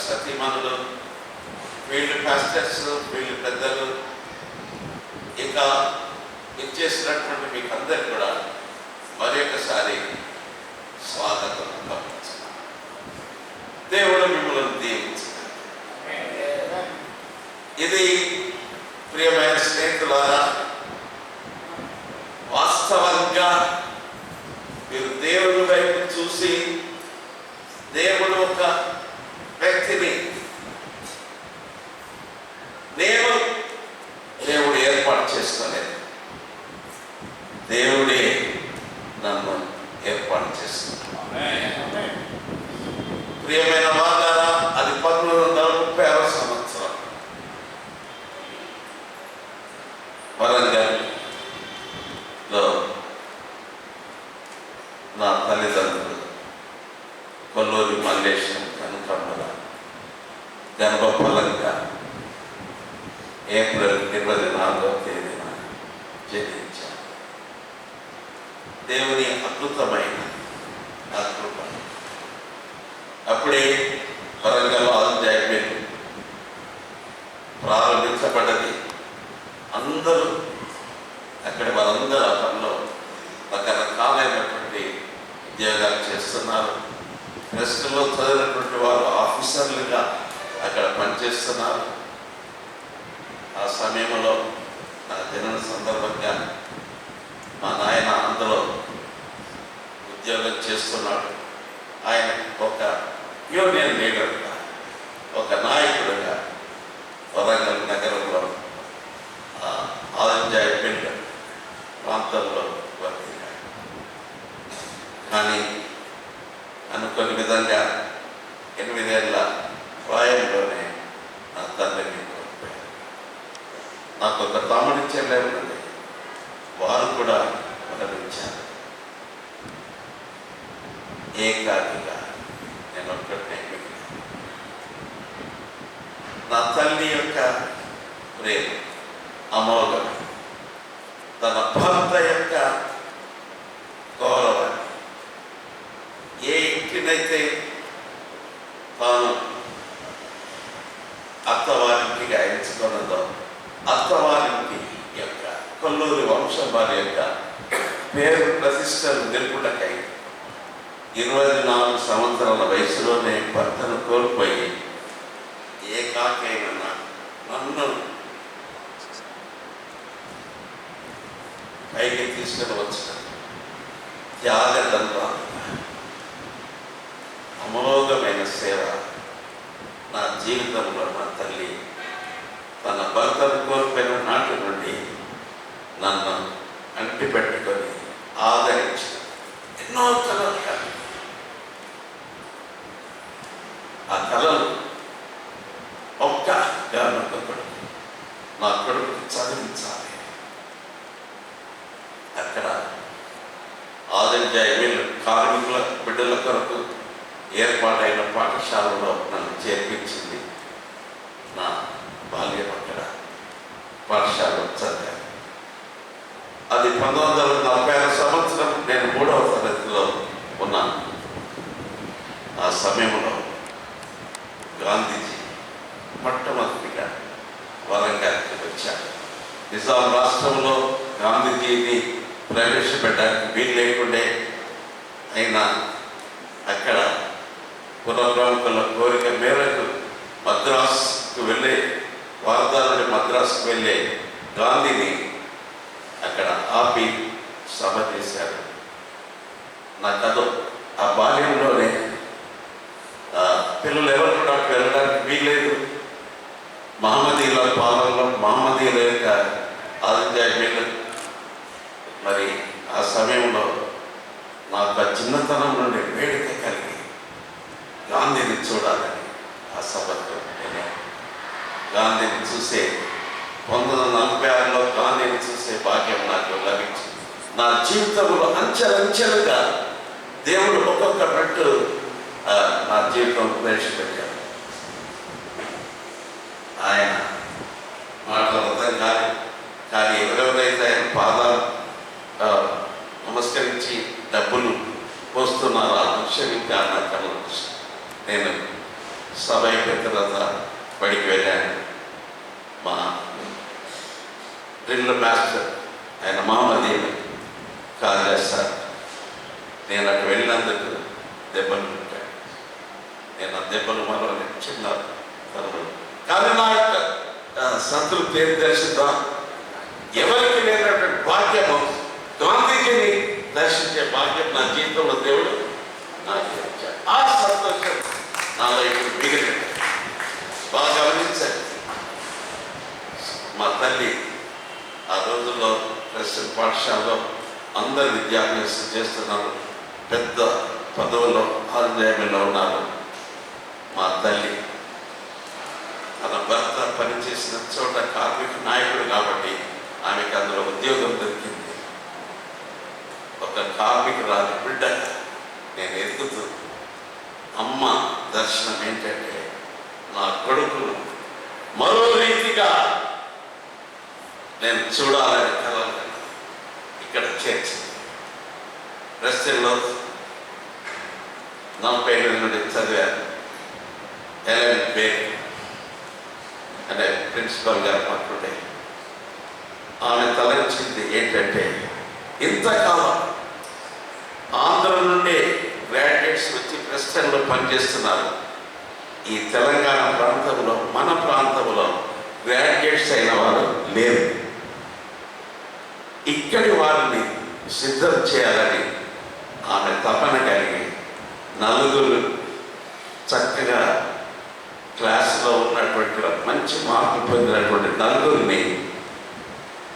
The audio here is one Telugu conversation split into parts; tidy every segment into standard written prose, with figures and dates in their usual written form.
సతీమణులు, వీళ్ళు పాస్టర్స్, వీళ్ళు పెద్దలు, ఇంకా ఇచ్చేసినటువంటి మీకు అందరు కూడా మరొకసారి స్వాగతం పంపించారు. దేవుడు మిమ్మల్ని దీవించారు. ఇది ప్రియమైన స్నేహితులారా, వాస్తవంగా మీరు దేవుడి వైపు చూసి దేవుడు ఒక వ్యక్తిని దేవుడు ఏర్పాటు చేసుకోలేదు, దేవుడే నన్ను ఏర్పాటు చేసుకున్నాడు. ప్రియమైన వారారా, అది 1936 సంవత్సరం వరంగల్లో నా తల్లిదండ్రులు కొల్లూరి మల్లేశం కనకమ్మల గర్భఫలంగా ఏప్రిల్ 24వ తేదీన జన్మించారు. దేవుని అద్భుతమైన కృప. అప్పుడే వరంగల్ ఆంజనేయులు ప్రారంభించబడ్డది. అందరూ అక్కడ వారందరూ ఆ పనిలో రకరకాలైనటువంటి ఉద్యోగాలు చేస్తున్నారు. ప్రెస్లో చదివినటువంటి వారు ఆఫీసర్లుగా అక్కడ పనిచేస్తున్నారు. ఆ సమయంలో నా జనన సందర్భంగా మా నాయన అందులో ఉద్యోగం చేస్తున్నాడు. ఆయన ఒక యూనియన్ లీడర్గా, ఒక నాయకుడిగా వరంగల్ నగరంలో ఆలంజాయిపేట ప్రాంతంలో వర్తిల్లాడు. కానీ అనుకోని విధంగా 8 ఏళ్ల ప్రాయంలోనే నా తండ్రిని కోల్పోయాను. నాకు ఒక తమ్ముడి చెల్లెలు ఉన్నది, వారు కూడా మరణించారు. ఏకాకిగా నేను ఒక్కటే మిగిలాను. నా తల్లి యొక్క ప్రేమ అమోఘం, తన భర్త యొక్క గౌరవం, ఏ ఇంటినైతే తాను అత్తవారింటిగా ఎంచుకున్నదో అత్తవారింటి యొక్క కొల్లూరి వంశం వారి యొక్క పేరు ప్రతిష్టలు నిలుపుటకై 24 సంవత్సరాల వయసులోనే భర్తను కోల్పోయి ఏకాకైన నన్ను పైకి తీసుకుని వచ్చిన త్యాగదండ అమోఘమైన సేవ నా జీవితంలో నా తల్లి తన భర్తను కోల్పోయిన నాటి నుండి నన్ను అంటిపెట్టుకొని ఆదరించిన ఎన్నో కళలు కాదు. ఆ కళలు ఒక్క కొడుకు, నా కొడుకు చదివించాలి. అక్కడ ఆదంజాయి వీళ్ళు కార్మికుల బిడ్డల కొరకు ఏర్పాటైన పాఠశాలలో నన్ను చేర్పించింది. నా బాల్యం అక్కడ పాఠశాలలో చదివాను. అది 1946 సంవత్సరం. నేను 3వ తరగతిలో ఉన్నాను. ఆ సమయంలో గాంధీజీ మొట్టమొదటిగా వరంగల్కి వచ్చారు. నిజాం రాష్ట్రంలో గాంధీజీని ప్రవేశపెట్టడానికి వీలు లేకుండే అయినా అక్కడ పురప్రముఖుల కోరిక మేరకు మద్రాసుకు వెళ్ళే వార్దా నుండి మద్రాసుకు వెళ్ళే గాంధీని అక్కడ ఆపి సభ చేశారు. నాకు అదో ఆ బాల్యంలోనే పిల్లలు ఎవరు కూడా వెళ్ళడానికి వీల్లేదు. మహమ్మదీల పాలనలో మహమ్మదీల యొక్క ఆలంజాయిపేట. మరి ఆ సమయంలో నాకు ఆ చిన్నతనం నుండి వేడిక కలిగి గాంధీని చూడాలని ఆ సభకు గాంధీని చూసే 1946లో గాంధీని చూసే భాగ్యం నాకు లభించింది. నా జీవితంలో అంచెలంచెలుగా దేవుడు ఒక్కొక్క పెట్టు నా జీవితం ప్రవేశపెట్టాడు. ఆయన మాటలు అర్థం కాదు, కానీ ఎవరెవరైతే ఆయన పాదాలు నమస్కరించి డబ్బులు పోస్తున్నారో ఆ దృశ్యం ఇంకా నా కళ్ళ నేను సభ అయిపోయిన తర్వాత బడికి వెళ్ళాను. మా డ్రిల్ మాస్టర్ ఆయన మహమ్మదీ కాల్ చేస్తారు. నేను అటు వెళ్ళినందుకు దెబ్బలు ఉంటాయి. నేను ఆ దెబ్బలు మరో చిన్న తరలు కానీ నా యొక్క సంతృప్తి ఏం తెలుసుదా, ఎవరికి లేనటువంటి భాగ్యము గాంధీజీని దర్శించే భాగ్యం నా జీవితంలో దేవుడు నాకు ఇచ్చాడు. ఆ సంతోషం నాలో ఇప్పుడు మిగిలింది. బాగా గమనించాను. మా తల్లి ఆ రోజుల్లో క్రిస్టియన్ పాఠశాలలో అందరు విద్యాభ్యాసం చేస్తున్నారు, పెద్ద పదవుల్లో ఆదాయంలో ఉన్నారు. మా తల్లి తన భర్త పనిచేసిన చోట కార్మిక నాయకుడు కాబట్టి ఆమెకి అందులో ఉద్యోగం దొరికింది. ఒక కార్మికురాలి బిడ్డ నేను ఎదుగుతూ అమ్మ దర్శనం ఏంటంటే నా కొడుకును మరో రీతిగా నేను చూడాలని కలలు ఇక్కడ చేర్చింది. క్రిస్టియన్లో 40 నుండి చదివాను. ఎలెన్ బేగ్ అనే ప్రిన్సిపల్ గారు మాట్లాడే ఆమె తలంచింది ఏంటంటే, ఇంతకాలం ఆంధ్ర నుండి గ్రాడ్యుయేట్స్ వచ్చి క్రిస్టియన్లో పనిచేస్తున్నారు. ఈ తెలంగాణ ప్రాంతంలో మన ప్రాంతంలో గ్రాడ్యుయేట్స్ అయిన వారు లేరు. ఇక్కడి వారిని సిద్ధం చేయాలని ఆమె తపన కలిగి నలుగురు చక్కగా క్లాసులో ఉన్నటువంటి మంచి మార్కులు పొందినటువంటి నలుగురిని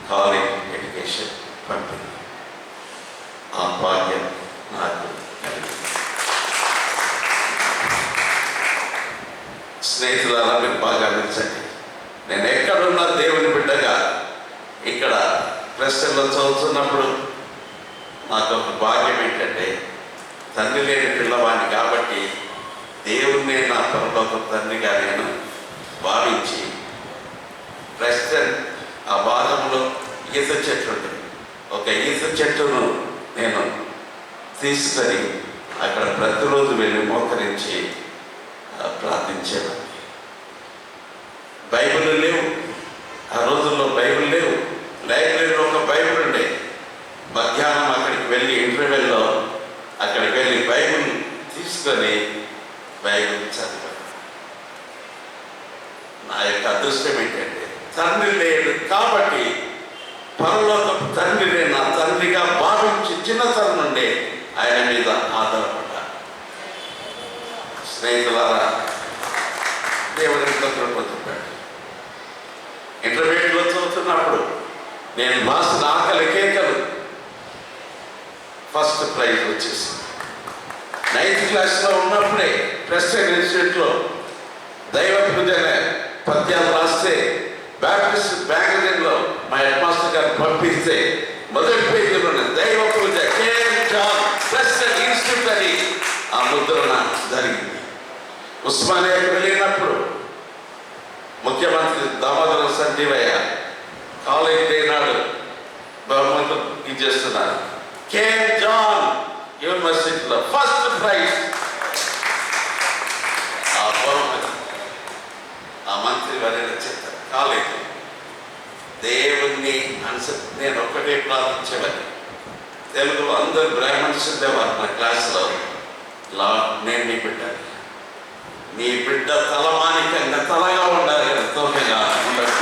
కాలేజ్ ఎడ్యుకేషన్ పంపింది. ఆ భాగ్యం నాకు కలిగింది. స్నేహితులారా, మీరు బాగా గమనించండి. నేను ఎక్కడున్నా దేవుని బిడ్డగా ఇక్కడ క్రిస్టియన్లో చదువుతున్నప్పుడు నాకు ఒక భాగ్యం ఏంటంటే, తండ్రి లేని పిల్లవాడిని కాబట్టి దేవుణ్ణి నా పరలోక తండ్రిగా నేను భావించి క్రిస్టియన్ ఆ భాగంలో ఈత చెట్టు ఉంటుంది. ఒక ఈత చెట్టును నేను తీసుకొని అక్కడ ప్రతిరోజు వెళ్ళి మోకరించి ప్రార్థించేవాడిని. బైబిల్ లేవు ఆ రోజుల్లో, బైబిల్ లేవు. లైబ్రరీలో ఒక బైబిల్ ఉండే. మధ్యాహ్నం అక్కడికి వెళ్ళి ఇంటర్వెల్లో అక్కడికి వెళ్ళి బైబిల్ తీసుకొని బైబిల్ చదివాను. నా యొక్క అదృష్టం ఏంటంటే, తండ్రి లేడు కాబట్టి పరలోకపు తండ్రిని నా తండ్రిగా భావించి చిన్నతనం నుండి ఆయన మీద ఆధారపడ్డా. స్నేహితులారా, దేవుడు ఎంతో కృప చూపాడు. ఇంటర్మీడియట్లో చదువుతున్నప్పుడు నేను రాసిన ఆకలి కేకలు ఫస్ట్ ప్రైజ్ వచ్చేసింది. 9th క్లాస్లో ఉన్నప్పుడే ప్రెస్టేజ్ ఇన్స్టిట్యూట్లో దైవ పూజ పద్యాలు రాస్తే బ్యాప్టిస్ట్ మ్యాగజైన్లో మా హెడ్ మాస్టర్ గారు పంపిస్తే మొదటి పేజీలోనే దైవ పూజ కేఎం జాన్ ప్రెస్టేజ్ ఇన్స్టిట్యూట్ అని ఆ ముద్రణ జరిగింది. ఉస్మానియాకి వెళ్ళినప్పుడు ముఖ్యమంత్రి దామోదర సంజీవయ్య కాలేజ్ డే నాడు బహుమతులు ఇచ్చేస్తున్నారు. కేఎం జాన్ యూనివర్సిటీలో ఫస్ట్ ప్రైజ్. ఆ బహుమతి ఆ మంత్రి వారి చేత కాలేజ్ దేవుణ్ణి నేను ఒక్కటే ప్రార్థించేవాడిని. తెలుగులో అందరూ బ్రాహ్మణ్స్ ఉండేవారు నా క్లాసులో. నేను నీ బిడ్డ, నీ బిడ్డ తలమానికంగా తలగా ఉండాలి కదా, తోకగా ఉండదు.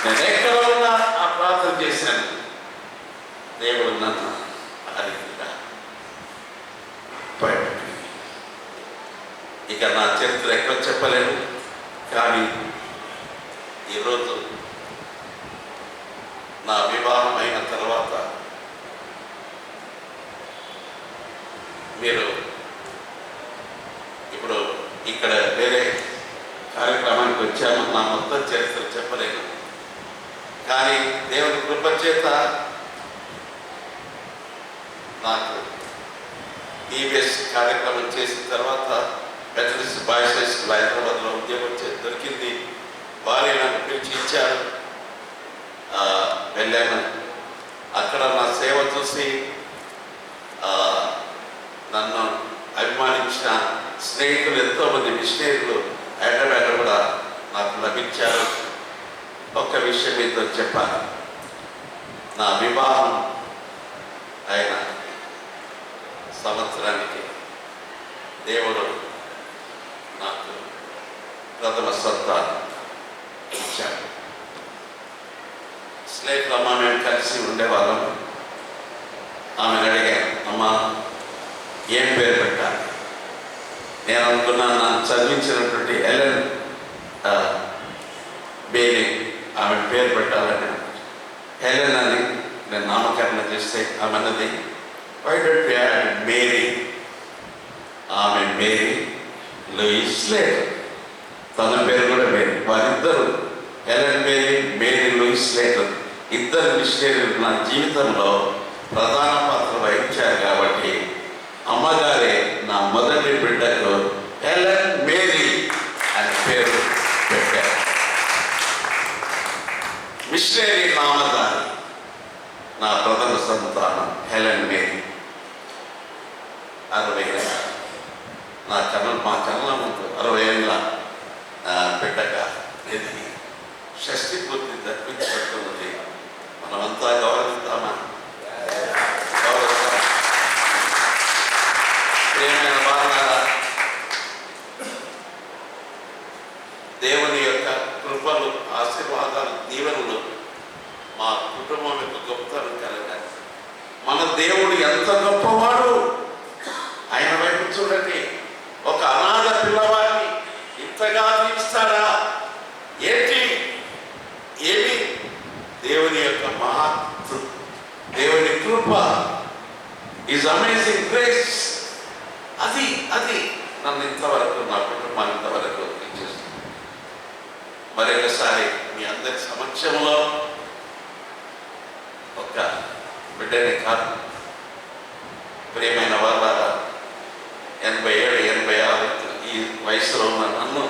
నేను ఎక్కడ ఉన్నా ఆ ప్రార్థన చేశాను. దేవుడు నన్ను అడిగిగా భయపడి ఇక నా చరిత్ర ఎక్కువ చెప్పలేను. కానీ ఈరోజు నా వివాహం అయిన తర్వాత మీరు ఇప్పుడు ఇక్కడ వేరే కార్యక్రమానికి వచ్చాము. నా మొత్తం చరిత్ర చెప్పలేను. కానీ దేవుని కృప చేత నాకు టీవీఎస్ కార్యక్రమం చేసిన తర్వాత మెథడిస్ట్ బాయ్స్ హై స్కూల్ హైదరాబాద్లో ఉద్యోగం దొరికింది. వారే నన్ను పిలిచి ఇచ్చారు. వెళ్ళాను. అక్కడ నా సేవ చూసి నన్ను అభిమానించిన స్నేహితులు ఎంతోమంది మిషనరీలు హైదరాబాద్ కూడా నాకు లభించారు. ఒక్క విషయం మీతో చెప్పాలి. నా వివాహం అయిన సంవత్సరానికి దేవుడు నాకు ప్రథమ సంతానం ఇచ్చాడు. స్నేహితులు అమ్మ మేము కలిసి ఉండేవాళ్ళం. ఆమెను అడిగాను, అమ్మ ఏం పేరు పెట్టాలి? నేను అనుకున్నాను, నన్ను చదివించినటువంటి ఎలెన్ బేరీ ఆమె పేరు పెట్టాలని. హెలెన్ అని నేను నామకరణం చేస్తే ఆమె అన్నది, why don't you add Mary? ఆమె మేరీ లూయిస్ స్లేటర్, తన పేరు కూడా మేరీ. వారిద్దరు Helen Berry, Mary Louise Slater ఇద్దరు మిషనరీలు నా జీవితంలో ప్రధాన పాత్ర వహించారు. కాబట్టి అమ్మగారే నా మొదటి బిడ్డకు హెలెన్ మేరీ అని పేరు పెట్టారు. మిషనరీ నామధారి నా ప్రథమ సంతానం హెలెన్ మేరీ. 60 ఏళ్ళ మా కళ్ళ ముందు 60 ఏళ్ళ బిడ్డగా ఎదిగి షష్ఠి పూర్తి జరిపించుకుంటున్నది. మనమంతా గౌరవిస్తామా? ప్రియమైన వారలారా, దేవుని యొక్క కృపలు, ఆశీర్వాదాలు, దీవెనలు మా కుటుంబం యొక్క గొప్పతనం కలగాలి. మన దేవుడు ఎంత గొప్పవాడు! ఆయన వైపు చూడండి. ఒక అనాథ పిల్లవాడిని ఇంతగా దీవిస్తాడా? ఏమి దేవుని యొక్క మహత్తు, దేవుని కృప, ఈజ్ అమేజింగ్ గ్రేస్. అది నన్ను ఇంతవరకు, నా కుటుంబాన్ని ఇంతవరకు ఇచ్చేస్తుంది. మరొకసారి మీ అందరి సమక్షంలో ఒక బిడ్డనే కాదు, ప్రియమైన వాళ్ళ 87, 86 ఈ వయసులో ఉన్న నన్ను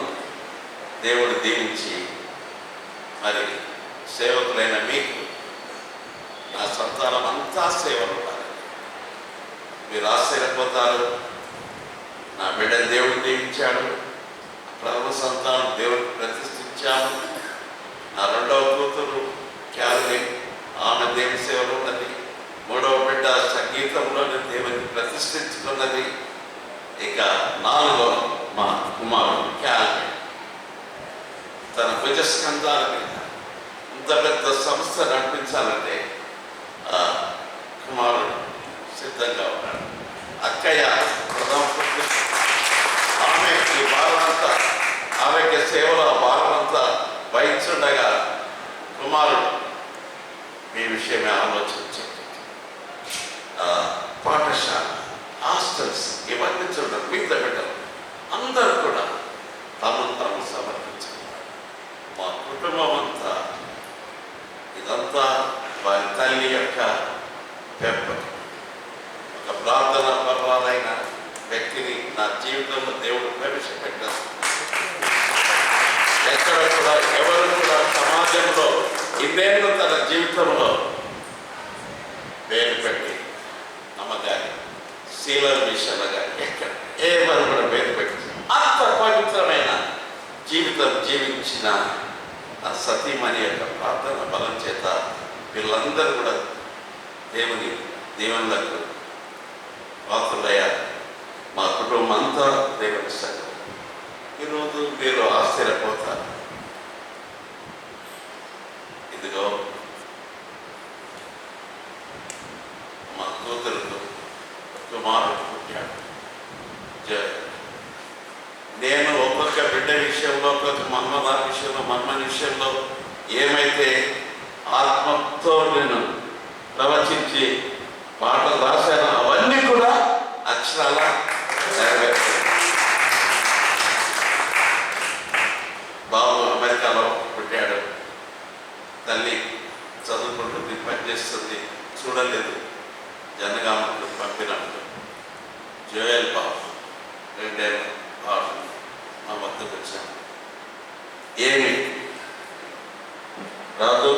దేవుడు దీవించి, మరి సేవకులైన మీకు నా సంతానం అంతా సేవలు ఉండాలి. మీరు ఆశ్చర్యపోతారు. నా బిడ్డను దేవుడు దీవించాడు. ప్రథమ సంతానం దేవుడికి ప్రతిష్ఠించాము. నా రెండవ కూతురు క్యారలిన్, ఆమె దేవుని సేవలో ఉన్నది. మూడవ బిడ్డ సంగీతంలోని దేవుని ప్రతిష్ఠించుకున్నది. ఇక 4వ మా కుమారుడు క్యారలిన్ తన భుజస్కంధాల మీద ఇంత పెద్ద సంస్థ నడిపించాలంటే కుమారుడు సిద్ధంగా ఉన్నాడు. అక్కయ్య ప్రథమ పుత్రుడు, ఆమె ఈ భారమంతా, ఆరోగ్య సేవల భారమంతా వహించుండగా కుమారుడు మీ విషయమే ఆలోచించండి. పాఠశాల, హాస్టల్స్ ఇవన్నీ చూడండి. మిగతా బిడ్డలు అందరూ కూడా తమను తాము సమర్పించారు. మా కుటుంబం అంతా ఇదంతా వారి తల్లి యొక్క పెంపకం. ఒక ప్రార్థన పర్వాలైన వ్యక్తిని నా జీవితంలో దేవుడు ప్రవేశపెట్టారు. ఎక్కడ కూడా ఎవరు కూడా సమాజంలో ఇన్నేళ్ళు తన జీవితంలో పేరు పెట్టి అమ్మగారి శీల విషయాలుగా ఎక్కడ ఎవరు కూడా పేరు పెట్టి అంత పవిత్రమైన జీవితం జీవించిన ఆ సతీమణి యొక్క ప్రార్థన బలం చేత వీళ్ళందరూ కూడా దేవుని దీవెనలకు పాత్రులయ్యారు. మా కుటుంబం అంతా దేవుని సంగతి. ఈరోజు మీరు ఆశ్చర్యపోతారు. ఇదిగో మా కూతురుకు కుమారుడు పుట్టాడు. నేను ఒక్కొక్క బిడ్డ విషయంలో, ఒక్కొక్క మన్మదాని విషయంలో, మన్మని విషయంలో ఏమైతే ఆత్మతో నేను ప్రవచించి పాటలు రాశాను అవన్నీ కూడా అక్షరాల నెరవేర్చాను. బాబు అమెరికాలో పుట్టాడు. తల్లి చదువుకుంటుంది, పనిచేస్తుంది, చూడలేదు. జనగామకు పంపినప్పుడు జోయల్ బాబు 2 ఏళ్ళ బాబు మా వద్దకు వచ్చాను. ఏమి రాదు